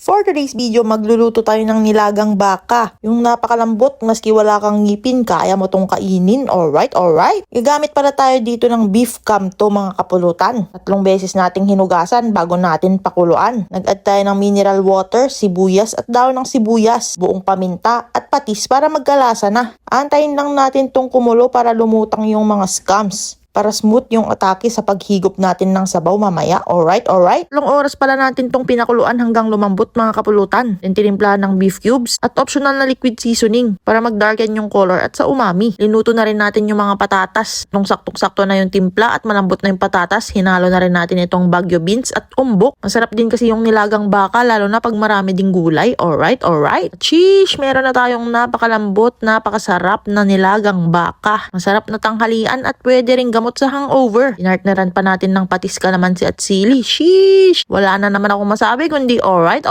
For today's video, magluluto tayo ng nilagang baka. Yung napakalambot, maski wala kang ngipin, kaya mo tong kainin. Alright. Gagamit pala tayo dito ng beef camto mga kapulutan. 3 beses nating hinugasan bago natin pakuluan. Nag-add tayo ng mineral water, sibuyas at daon ng sibuyas, buong paminta at patis para magkalasa na. Antayin lang natin tong kumulo para lumutang yung mga scams. Para smooth yung atake sa paghigop natin ng sabaw mamaya. Alright. 3 oras pala natin tong pinakuluan hanggang lumambot mga kapulutan. Then tinimplahan ng beef cubes at optional na liquid seasoning para mag-darken yung color at sa umami. Linuto na rin natin yung mga patatas. Nung saktong-sakto na yung timpla at malambot na yung patatas, hinalo na rin natin itong bagyo beans at umbok. Masarap din kasi yung nilagang baka lalo na pag marami ding gulay. Alright. Sheesh! Meron na tayong napakalambot, napakasarap na nilagang baka. Masarap na tanghalian at pwede rin gamot sa hangover. Dinartneran pa natin ng patis, kalamansi at sili. Sheesh! Wala na naman ako masabi kundi alright.